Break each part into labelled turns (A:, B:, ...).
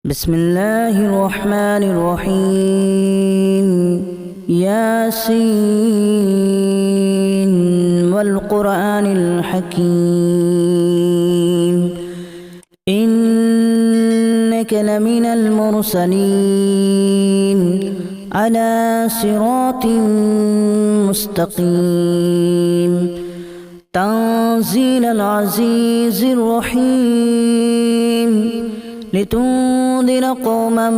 A: بسم الله الرحمن الرحيم ياسين والقرآن الحكيم إنك لمن المرسلين على صراط مستقيم تنزيل العزيز الرحيم لتنذر قوما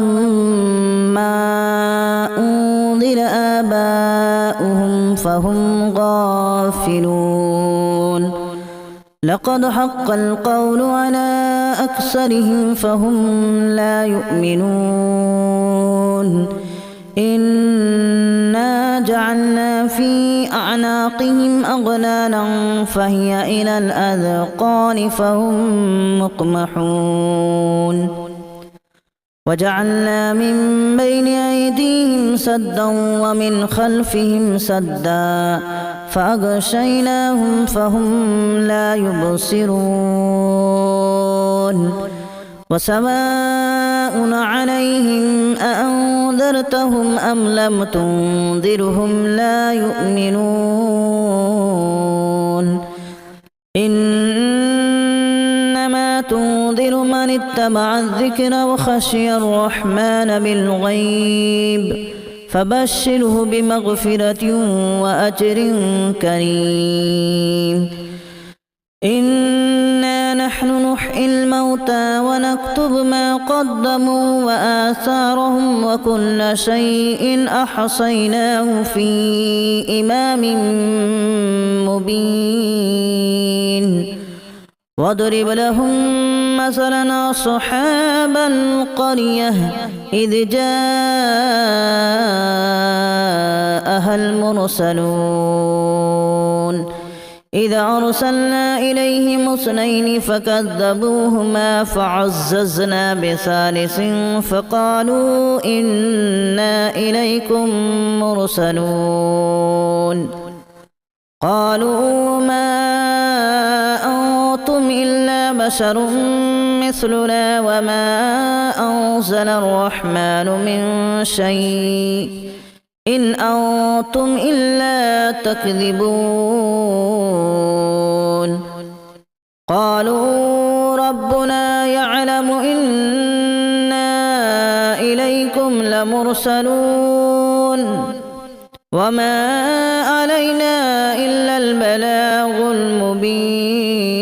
A: ما أنذر آباؤهم فهم غافلون لقد حق القول على أكثرهم فهم لا يؤمنون إنا جعلنا في أعناقهم أغلالا فهي إلى الأذقان فهم مقمحون وجعلنا من بين أيديهم سدا ومن خلفهم سدا فأغشيناهم فهم لا يبصرون وسواء عليهم أأنذرتهم أم لم تنذرهم لا يؤمنون إنما تنذر من اتبع الذكر وخشي الرحمن بالغيب فبشره بمغفرة وأجر كريم إنا نحن نحيي الموتى ونكتب ما قدموا وآثارهم وكل شيء أحصيناه في إمام مبين واضرب لهم مثلا أصحاب القرية إذ جاءها المرسلون إذا أرسلنا إليهم اثنين فكذبوهما فعززنا بثالث فقالوا إنا إليكم مرسلون قالوا ما أنتم إلا بشر مثلنا وما أنزل الرحمن من شيء إن أنتم إلا تكذبون قالوا ربنا يعلم إنا إليكم لمرسلون وما علينا إلا البلاغ المبين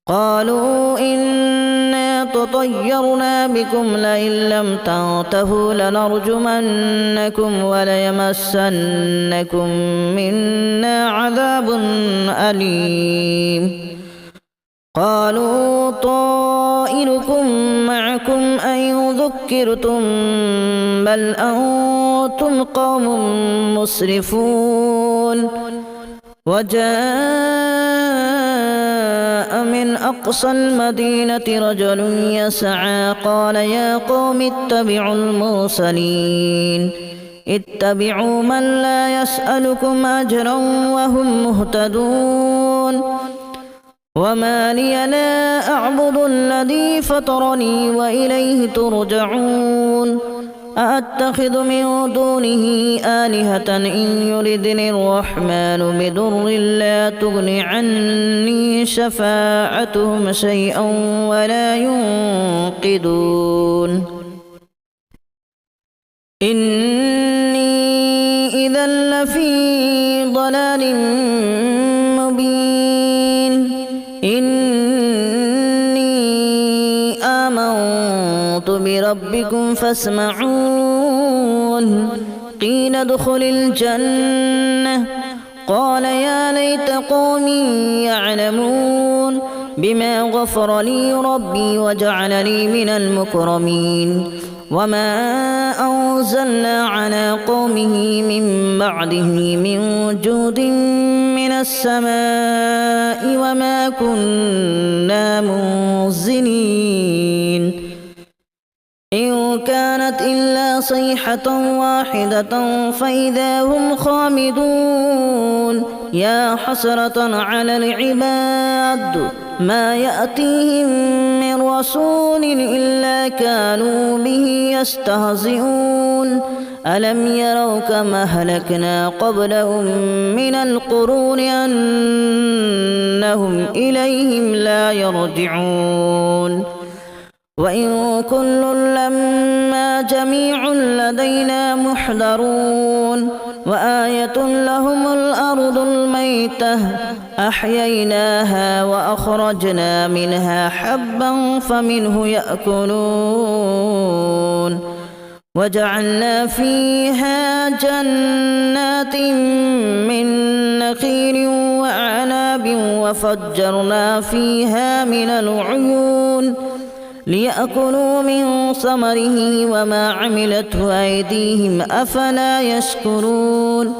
A: قالوا إنا تطيرنا بكم لئن لم تنتهوا لنرجمنكم وليمسنكم منا عذاب أليم قالوا طائركم معكم أن ذكرتم بل أنتم قوم مسرفون وجاء من أقصى المدينة رجل يسعى قال يا قوم اتبعوا المرسلين اتبعوا من لا يسألكم أجرا وهم مهتدون وما لي لا أعبد الذي فطرني وإليه ترجعون أأتخذ من دونه آلهة إن يردني الرحمن بضر لا تغن عني شفاعتهم شيئا ولا ينقذون إني إذا لفي ضلال مبين إني آمنت بربكم فاسمعون قيل ادخل الجنة قال يا ليت قومي يعلمون بما غفر لي ربي وجعلني من المكرمين وما أنزلنا على قومه من بعده من جود من السماء وما كنا منزلين إن كانت إلا صيحة واحدة فإذا هم خامدون يا حسرة على العباد ما يأتيهم من رسول إلا كانوا به يستهزئون ألم يروا كما أهلكنا قبلهم من القرون أنهم إليهم لا يرجعون وإن كل لما جميع لدينا محضرون وآية لهم الأرض الميتة أحييناها وأخرجنا منها حبا فمنه يأكلون وجعلنا فيها جنات من نخيل وأعناب وفجرنا فيها من العيون ليأكلوا من ثمره وما عملته أيديهم أفلا يشكرون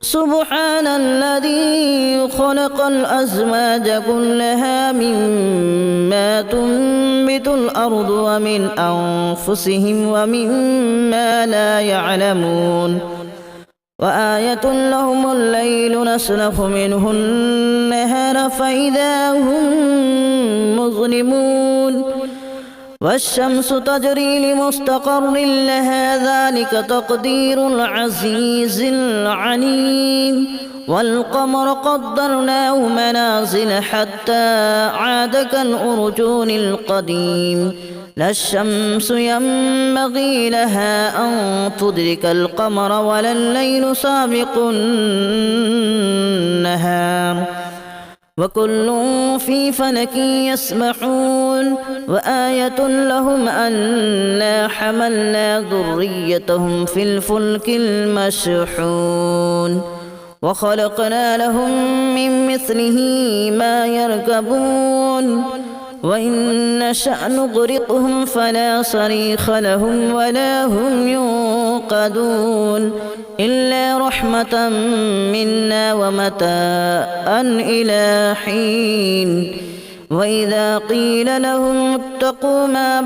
A: سبحان الذي خلق الأزواج كلها مما تنبت الأرض ومن أنفسهم ومما لا يعلمون وآية لهم الليل نسلخ منه النهار فإذا هم مظلمون والشمس تجري لمستقر لها ذلك تقدير العزيز العليم والقمر قدرناه منازل حتى عاد كالأرجون القديم لا الشمس ينبغي لها أن تدرك القمر ولا الليل سابق النهار وكل في فلك يسبحون وآية لهم أنا حملنا ذريتهم في الفلك المشحون وخلقنا لهم من مثله ما يركبون وإن نشأ نغرقهم فلا صريخ لهم ولا هم ينقذون إلا رحمة منا ومتاعا إلى حين وإذا قيل لهم اتقوا ما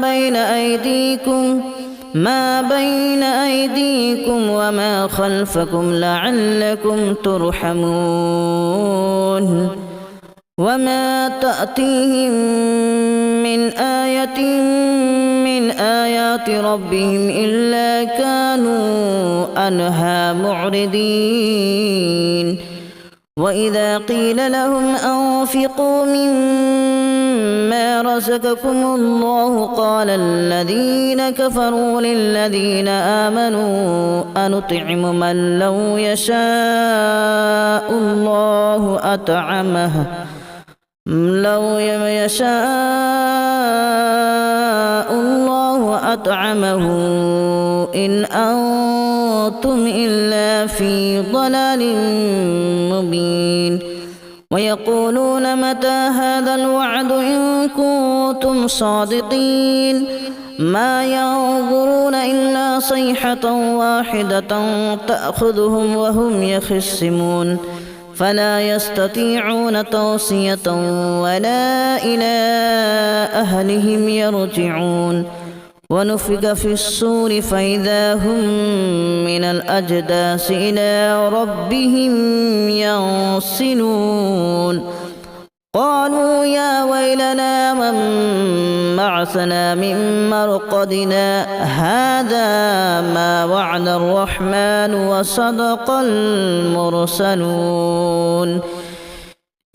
A: بين أيديكم وما خلفكم لعلكم ترحمون وما تأتيهم من آية من آيات ربهم إلا كانوا عنها معرضين وإذا قيل لهم أنفقوا مما رزقكم الله قال الذين كفروا للذين آمنوا أنطعم من لو يشاء الله أطعمه إن أنتم إلا في ضلال مبين ويقولون متى هذا الوعد إن كنتم صادقين ما ينظرون إلا صيحة واحدة تأخذهم وهم يخصمون فلا يستطيعون توصية ولا إلى أهلهم يرجعون ونفخ في الصور فإذا هم من الأجداث إلى ربهم ينسلون قالوا يا ويلنا من بعثنا من مرقدنا هذا ما وعد الرحمن وصدق المرسلون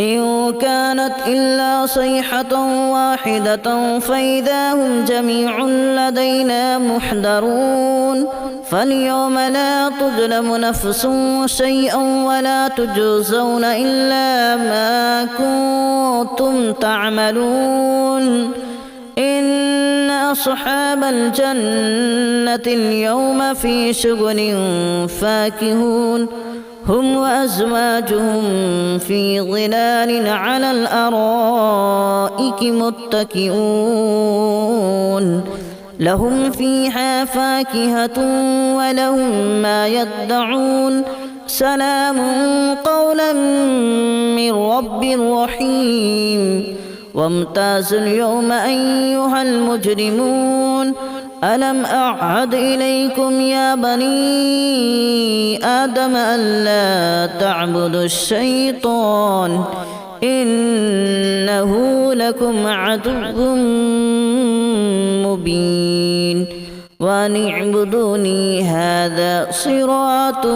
A: إن كانت إلا صيحة واحدة فإذا هم جميع لدينا محضرون فاليوم لا تظلم نفس شيئا ولا تجزون إلا ما كنتم تعملون إن أصحاب الجنة اليوم في شغل فاكهون هم وأزواجهم في ظلال على الأرائك متكئون لهم فيها فاكهة ولهم ما يدعون سلام قولا من رب رحيم وامتازوا اليوم أيها المجرمون ألم أعهد إليكم يا بني آدم ألا تعبدوا الشيطان إنه لكم عدو مبين وأن اعبدوني هذا صراط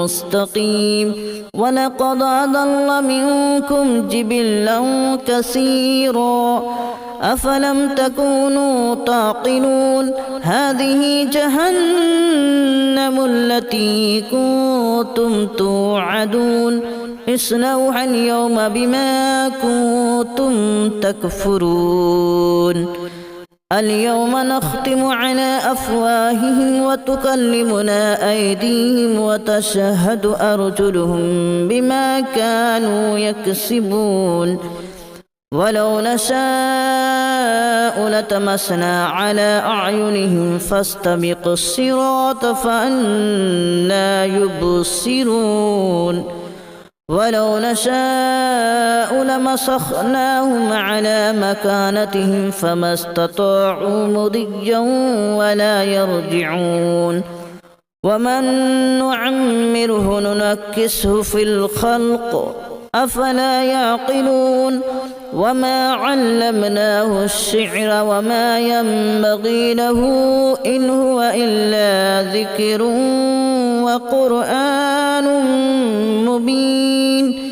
A: مستقيم ولقد أضل منكم جبلا كثيرا أفلم تكونوا تعقلون هذه جهنم التي كنتم توعدون اصلوها اليوم بما كنتم تكفرون اليوم نختم على أفواههم وتكلمنا أيديهم وتشهد أرجلهم بما كانوا يكسبون ولو نشاء لتمسنا على أعينهم فاستبقوا الصراط فأنى يبصرون ولو نشاء لمسخناهم على مكانتهم فما استطاعوا مضيا ولا يرجعون ومن نعمره ننكسه في الخلق أفلا يعقلون وما علمناه الشعر وما ينبغي له إن هو إلا ذكر وقرآن مبين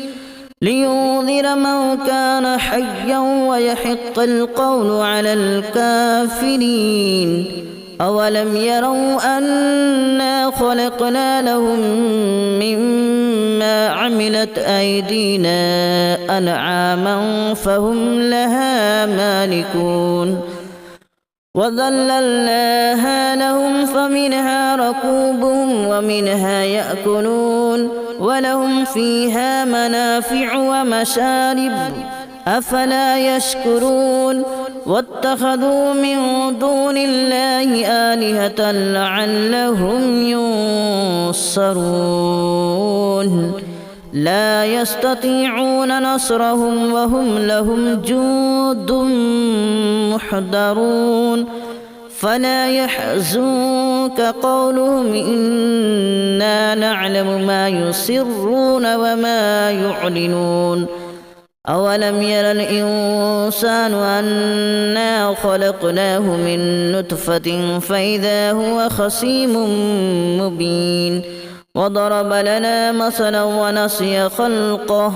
A: لينذر من كان حيا ويحق القول على الكافرين أولم يروا أنا خلقنا لهم مما عملت أيدينا أنعاما فهم لها مالكون وذللناها لهم فمنها ركوبهم ومنها يأكلون ولهم فيها منافع ومشارب أفلا يشكرون واتخذوا من دون الله آلهة لعلهم ينصرون لا يستطيعون نصرهم وهم لهم جند محضرون فلا يحزنك قولهم إنا نعلم ما يسرون وما يعلنون أولم ير الإنسان أنا خلقناه من نطفة فإذا هو خصيم مبين وضرب لنا مثلا ونسي خلقه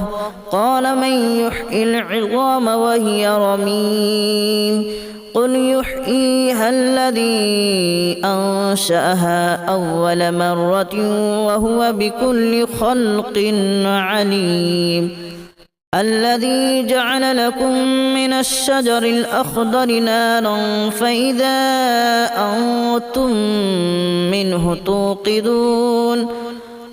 A: قال من يحيي العظام وهي رميم قل يحييها الذي أنشأها أول مرة وهو بكل خلق عليم الذي جعل لكم من الشجر الأخضر نارا فإذا أنتم منه توقدون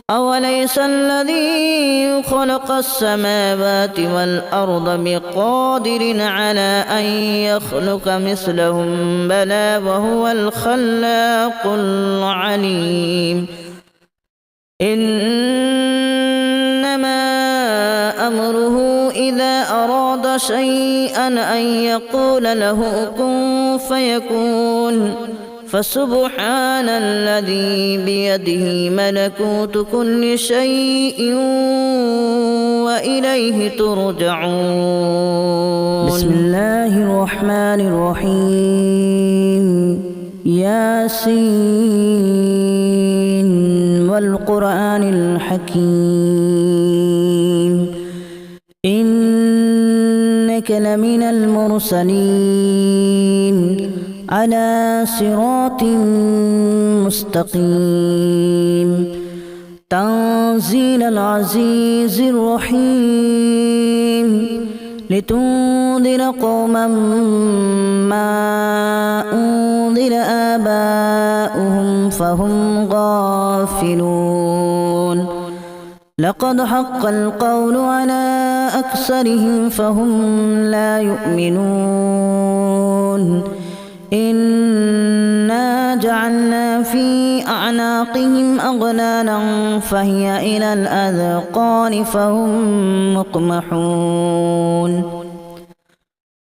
A: أوليس الذي خلق السماوات والأرض بقادر على أن يخلق مثلهم بلى وهو الخلاق العليم إنما أمره إذا أراد شيئا أن يقول له كن فيكون فسبحان الذي بيده ملكوت كل شيء وإليه ترجعون بسم الله الرحمن الرحيم ياسين والقرآن الحكيم إنك لمن المرسلين على صراط مستقيم تنزيل العزيز الرحيم لتنذر قوما ما أنذر آباؤهم فهم غافلون لقد حق القول على أكثرهم فهم لا يؤمنون إنا جعلنا في أعناقهم أغلالا فهي إلى الأذقان فهم مقمحون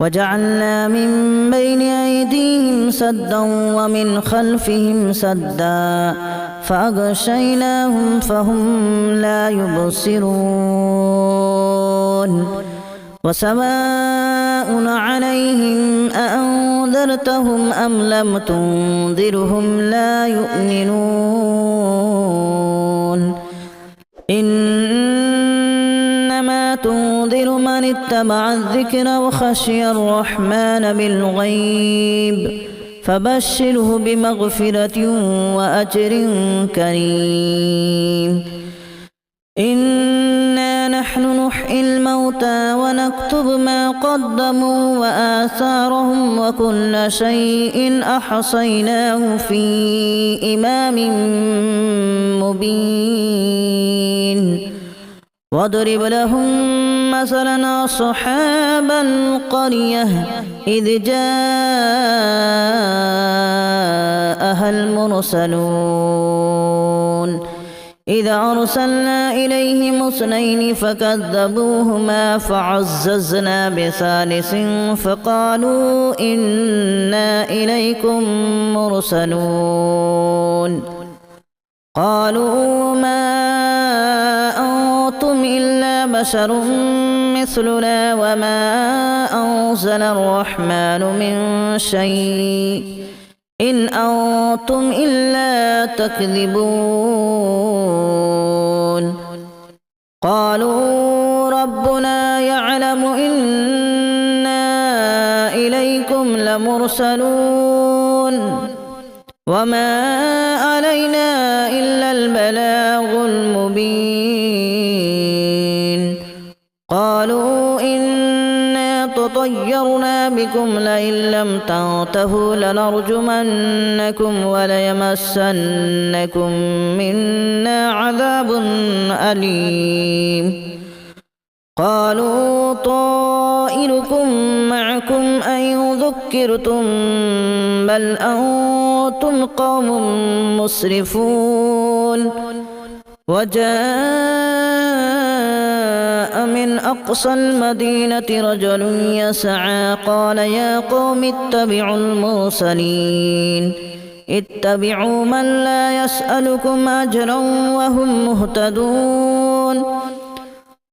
A: وجعلنا من بين أيديهم سدا ومن خلفهم سدا فأغشيناهم فهم لا يبصرون وسواء عليهم أأنذرتهم أم لم تنذرهم لا يؤمنون إنما تنذر من اتبع الذكر وخشي الرحمن بالغيب فبشره بمغفرة وأجر كريم إنا نحن نحيي الموتى ونكتب ما قدموا وآثارهم وكل شيء أحصيناه في إمام مبين واضرب لهم مثلا أصحاب القرية إذ جاءها المرسلون إذا أرسلنا إليهم اثنين فكذبوهما فعززنا بثالث فقالوا إنا إليكم مرسلون قالوا ما أنتم إلا بشر مثلنا وما أنزل الرحمن من شيء إن أنتم إلا تكذبون قالوا ربنا يعلم إنا إليكم لمرسلون وما علينا إلا البلاغ المبين قالوا إنا تطيرنا بكم لئن لم تنتهوا لنرجمنكم وليمسنكم منا عذاب أليم قالوا طائركم معكم أن ذكرتم بل أنتم قوم مسرفون وجاء من أقصى المدينة رجل يسعى قال يا قوم اتبعوا المرسلين اتبعوا من لا يسألكم أجرا وهم مهتدون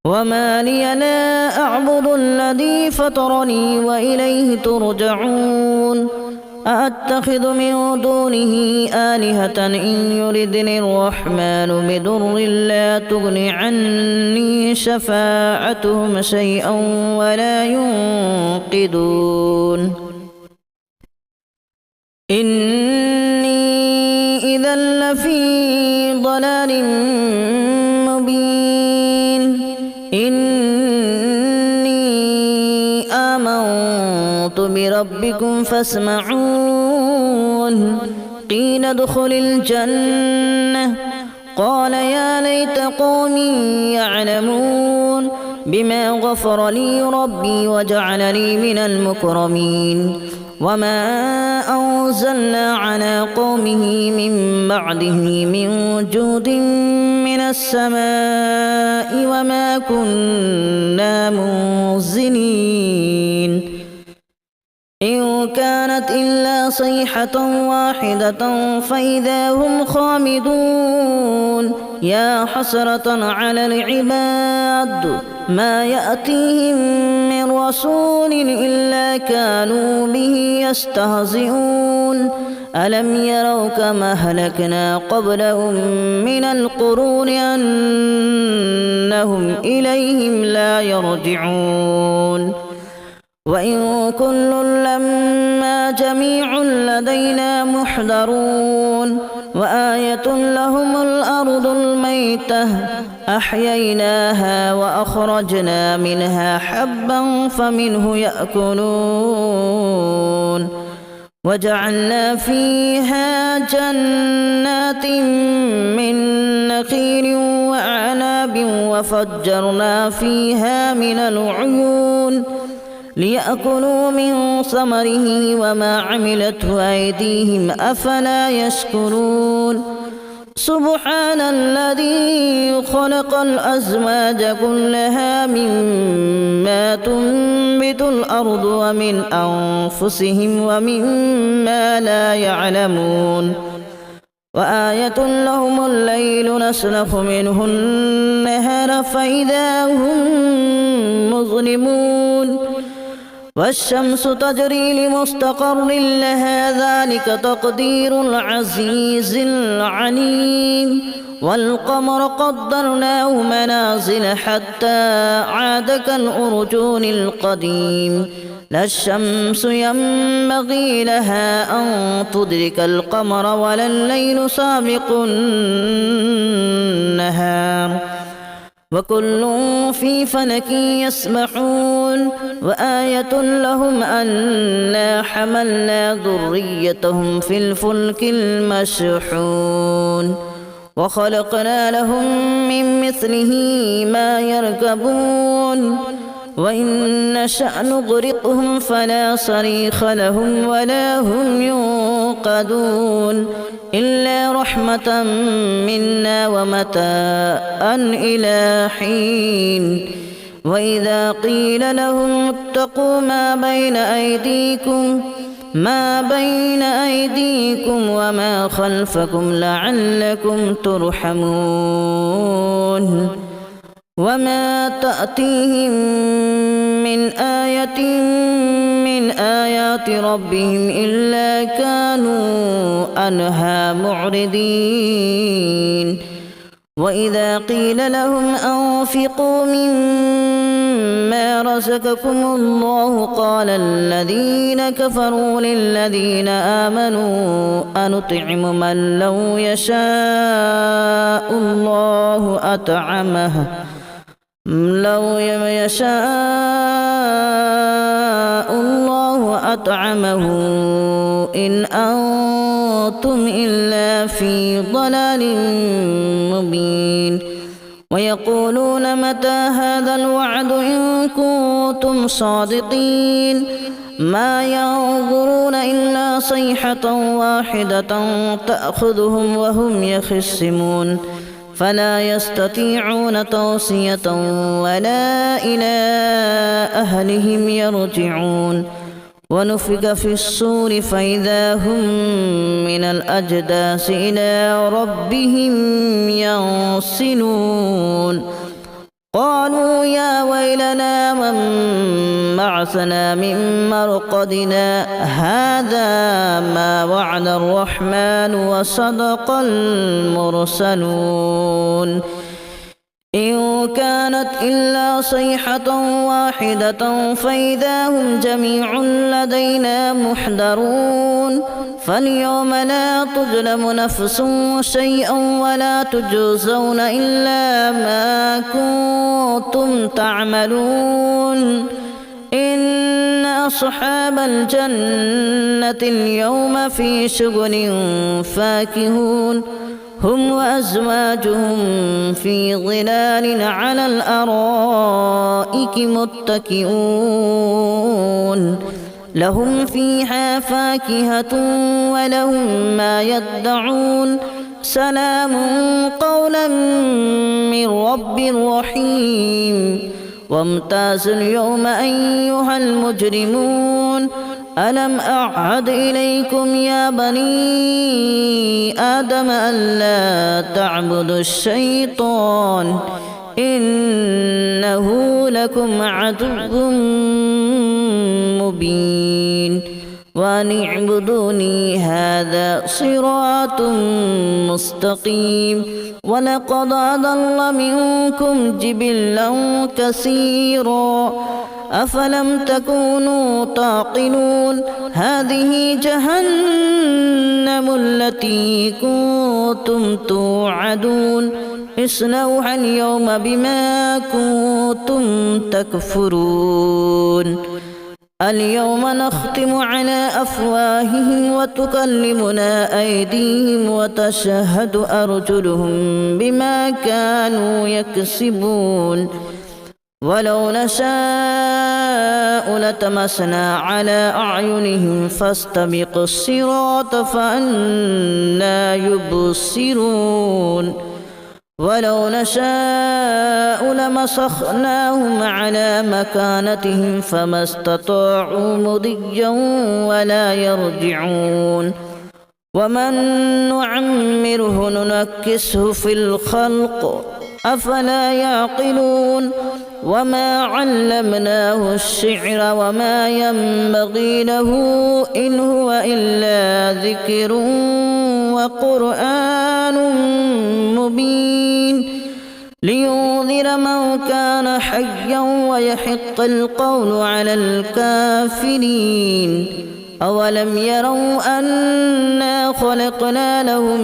A: وما لي لا أعبد الذي فطرني وإليه ترجعون أأتخذ من دونه آلهة إن يردني الرحمن بضر لا تغن عني شفاعتهم شيئا ولا ينقذون إني إذا لفي ضلال مبين إني آمنت بربكم فاسمعون قيل ادخل الجنة قال يا ليت قومي يعلمون بما غفر لي ربي وجعلني من المكرمين وما أنزلنا على قومه من بعده من جود من السماء وما كنا منزلين إن كانت إلا صيحة واحدة فإذا هم خامدون يا حسرة على العباد ما يأتيهم من رسول إلا كانوا به يستهزئون ألم يروا كما أهلكنا قبلهم من القرون أنهم إليهم لا يرجعون وإن كل لما جميع لدينا محضرون وآية لهم الأرض الميتة أحييناها وأخرجنا منها حبا فمنه يأكلون وجعلنا فيها جنات من نخيل وأعناب وفجرنا فيها من العيون ليأكلوا من ثمره وما عملته أيديهم أفلا يشكرون سبحان الذي خلق الأزواج كلها مما تنبت الأرض ومن أنفسهم ومما لا يعلمون وآية لهم الليل نسلخ منه النهار فإذا هم مظلمون والشمس تجري لمستقر لها ذلك تقدير العزيز العليم والقمر قدرناه منازل حتى عاد كالأرجون القديم لا الشمس ينبغي لها أن تدرك القمر ولا الليل سابق النهار وكل في فلك يسبحون وآية لهم أنا حملنا ذريتهم في الفلك المشحون وخلقنا لهم من مثله ما يركبون وإن نشأ نغرقهم فلا صريخ لهم ولا هم ينقذون إلا رحمة منا ومتاعا إلى حين وإذا قيل لهم اتقوا ما بين أيديكم وما خلفكم لعلكم ترحمون وما تأتيهم من آية من آيات ربهم إلا كانوا عنها معرضين وإذا قيل لهم أنفقوا مما رزقكم الله قال الذين كفروا للذين آمنوا أنطعم من لو يشاء الله أطعمه إن أنتم إلا في ضلال مبين ويقولون متى هذا الوعد إن كنتم صادقين ما ينظرون إلا صيحة واحدة تأخذهم وهم يخصمون فلا يستطيعون توصية ولا إلى أهلهم يرجعون ونفخ في الصور فإذا هم من الأجداث إلى ربهم ينسلون قالوا يا ويلنا من بعثنا من مرقدنا هذا ما وعد الرحمن وصدق المرسلون إن كانت إلا صيحة واحدة فإذا هم جميع لدينا محضرون فاليوم لا تظلم نفس شيئا ولا تجزون إلا ما كنتم تعملون إن أصحاب الجنة اليوم في شغل فاكهون هم وأزواجهم في ظلال على الأرائك متكئون لهم فيها فاكهة ولهم ما يدعون سلام قولا من رب رحيم وامتازوا اليوم أيها المجرمون ألم أعهد إليكم يا بني آدم ألا تعبدوا الشيطان إنه لكم عدو مبين وأن اعبدوني هذا صراط مستقيم ولقد أضل منكم جبلا كثيرا أفلم تكونوا تعقلون هذه جهنم التي كنتم توعدون اصلوها اليوم بما كنتم تكفرون اليوم نختم على أفواههم وتكلمنا أيديهم وتشهد أرجلهم بما كانوا يكسبون ولو نشاء نشاء لطمسنا على أعينهم فاستبقوا الصراط فأنى يبصرون ولو نشاء لمسخناهم على مكانتهم فما استطاعوا مضيا ولا يرجعون ومن نعمره ننكسه في الخلق أفلا يعقلون وما علمناه الشعر وما ينبغي له إن هو إلا ذكر وقرآن مبين لينذر من كان حيا ويحق القول على الكافرين أولم يروا أنا خلقنا لهم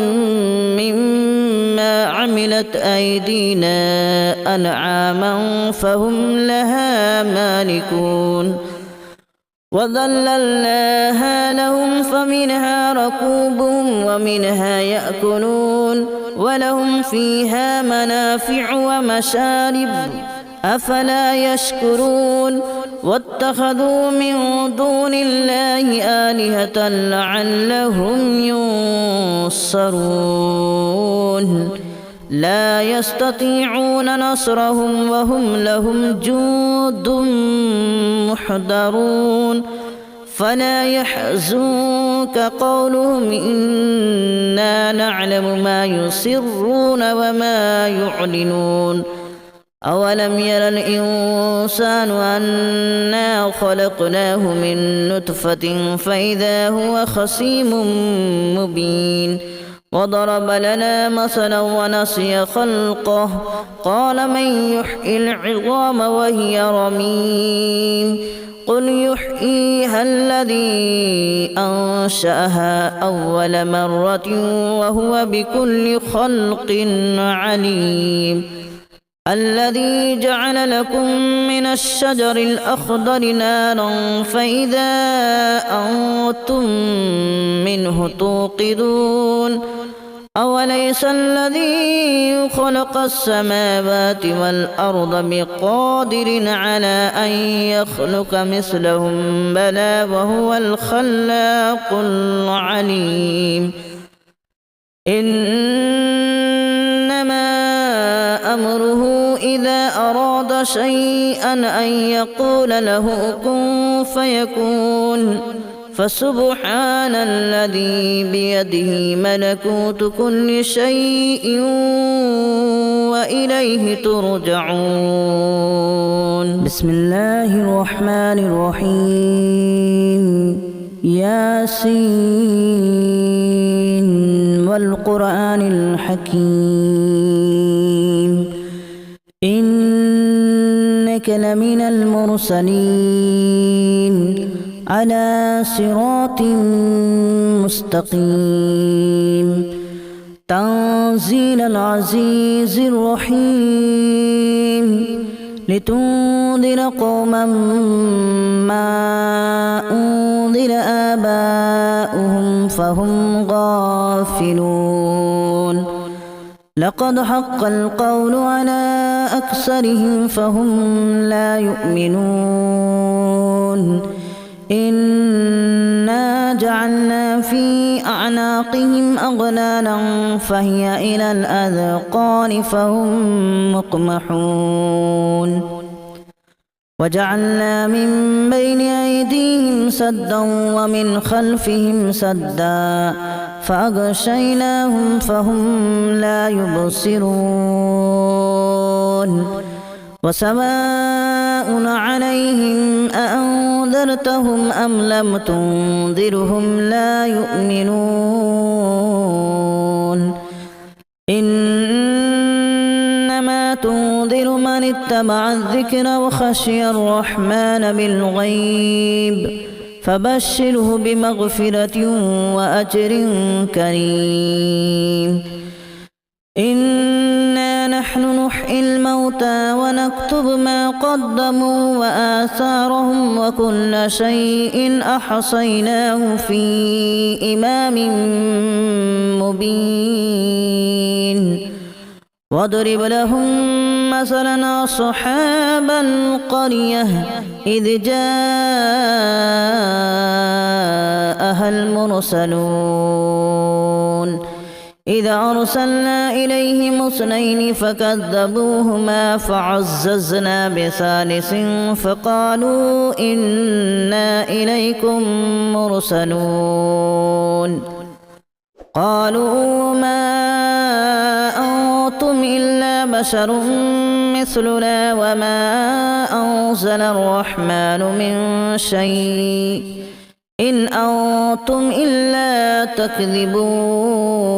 A: مما عملت أيدينا أنعاما فهم لها مالكون وذللناها لهم فمنها ركوبهم ومنها يأكلون ولهم فيها منافع ومشارب أفلا يشكرون واتخذوا من دون الله آلهة لعلهم ينصرون لا يستطيعون نصرهم وهم لهم جند محضرون فلا يحزنك قولهم إنا نعلم ما يسرون وما يعلنون أولم ير الإنسان أنا خلقناه من نطفة فإذا هو خصيم مبين وضرب لنا مثلا ونسي خلقه قال من يحيي العظام وهي رميم قل يحييها الذي أنشأها أول مرة وهو بكل خلق عليم الذي جعل لكم من الشجر الأخضر نارا فإذا أنتم منه توقدون أوليس الذي خلق السماوات والأرض بقادر على أن يخلق مثلهم بلى وهو الخلاق العليم إنما أمره إذا أراد شيئا أن يقول له كن فيكون فسبحان الذي بيده ملكوت كل شيء وإليه ترجعون بسم الله الرحمن الرحيم ياسين والقرآن الحكيم إنك لمن المرسلين على صراط مستقيم تنزيل العزيز الرحيم لتنذر قوما ما أنذر آباؤهم فهم غافلون لقد حق القول على أكثرهم فهم لا يؤمنون إنا جعلنا في أعناقهم أغلالا فهي إلى الأذقان فهم مقمحون وجعلنا من بين أيديهم سدا ومن خلفهم سدا فأغشيناهم فهم لا يبصرون وسواء عليهم أأنذرتهم أم لم تنذرهم لا يؤمنون إنما تنذر من اتبع الذكر وخشي الرحمن بالغيب فبشره بمغفرة وأجر كريم إنا نحن نحيي الموتى ونكتب ما قدموا وآثارهم وكل شيء أحصيناه في إمام مبين واضرب لهم مثلا أصحاب القرية إذ جاءها المرسلون إذ أرسلنا إليهم اثنين فكذبوهما فعززنا بثالث فقالوا إنا إليكم مرسلون قالوا ما أنتم إلا بشر مثلنا وما أنزل الرحمن من شيء إن أنتم إلا تكذبون